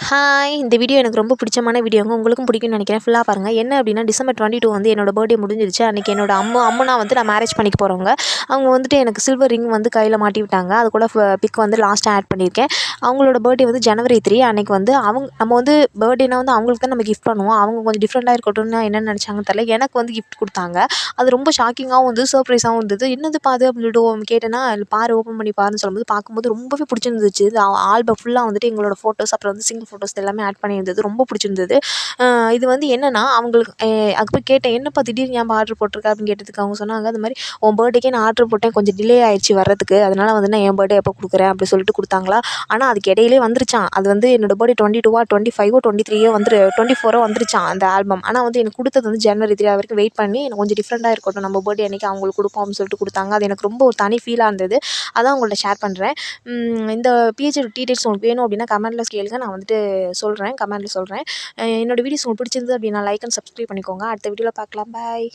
Hi! இந்த video எனக்கு ரொம்ப பிடிச்சமான வீடியோங்க. உங்களுக்கும் பிடிக்கும்னு நினைக்கிறேன். ஃபுல்லா பாருங்க. என்ன அப்படின்னா டிசம்பர் 22 வந்து என்னோட பர்த்டே முடிஞ்சிருச்சு. அன்றைக்கி என்னோட அம்முனா வந்து நான் மேரேஜ் பண்ணிக்க போகிறவங்க. அவங்க வந்துட்டு எனக்கு சில்வர் ரிங் வந்து கையில் மாட்டி விட்டாங்க. அது கூட பிக் வந்து லாஸ்ட்டாக ஆட் பண்ணியிருக்கேன். அவங்களோட பர்த்டே வந்து ஜனவரி 3 அன்றைக்கி வந்து நம்ம வந்து பர்த்டேனா வந்து அவங்களுக்கு தான் நம்ம கிஃப்ட் பண்ணுவோம். அவங்க கொஞ்சம் டிஃப்ரெண்ட்டாக இருக்கட்டும்னு என்னென்னு நினச்சாங்கன்னு தெரியல. எனக்கு வந்து கிஃப்ட் கொடுத்தாங்க. அது ரொம்ப ஷாக்கிங்காகவும் இருந்தது, சர்ப்ரைஸாகவும் இருந்தது. என்னதுப்பா அது அப்படின்னு சொல்லிட்டு கேட்டேன்னா, பாரு ஓப்பன் பண்ணி பாருன்னு சொல்லும்போது பார்க்கும்போது ரொம்பவே பிடிச்சிருந்துச்சு. இது ஆல்பம் ஃபுல்லாக வந்துட்டு எங்களோட ஃபோட்டோஸ் அப்புறம் வந்து சிங்கிள் ஃபோட்டோஸ் எல்லாமே ஆட் பண்ணியிருந்தது. ரொம்ப பிடிச்சிருந்தது. இது வந்து என்னன்னா அவங்களுக்கு அதுக்கப்புறம் கேட்டேன், "என்னப்பா திடீர்னு ஏன்பா ஆர்டர் போட்டிருக்க?" அப்படின்னு கேட்டதுக்கு அவங்க சொன்னாங்க, "அது மாதிரி உன் பர்த்டேக்கே நான் ஆர்டர் போட்டேன். கொஞ்சம் டிலே ஆயிடுச்சு வர்றதுக்கு. அதனால வந்து நான் என் பர்த்டே எப்போ கொடுக்குறேன் அப்படி சொல்லிட்டு கொடுத்தாங்களா. ஆனால் அதுக்கு இடையிலே வந்துருச்சான். அது வந்து என்னோட பர்த்டே 22 25 23 வந்துரு 24 வந்துருச்சான் அந்த ஆல்பம். ஆனால் வந்து எனக்கு கொடுத்தது வந்து ஜனவரி 3 வரைக்கும் வெயிட் பண்ணி எனக்கு கொஞ்சம் டிஃப்ரெண்ட்டாக இருக்கட்டும். நம்ம பர்த்டே அன்றைக்கி அவங்களுக்கு கொடுப்போம் அப்படின்னு சொல்லிட்டு கொடுத்தாங்க. அது எனக்கு ரொம்ப ஒரு தனி ஃபீலாக இருந்தது. அதான் உங்கள்ட்ட ஷேர் பண்ணுறேன். இந்த பிஹெச் டீட்டெயில்ஸ் உங்களுக்கு வேணும் அப்படின்னா கமெண்ட்டில் கேளுங்க. நான் வந்துட்டு கமெண்ட்டில் சொல்கிறேன். என்னோட வீடியோஸ் உங்களுக்கு பிடிச்சிருந்தது அப்படின்னா லைக் அண்ட் சப்ஸ்கிரைப் பண்ணிக்கோங்க. அடுத்த வீடியோவில் பார்க்கலாம். பாய்.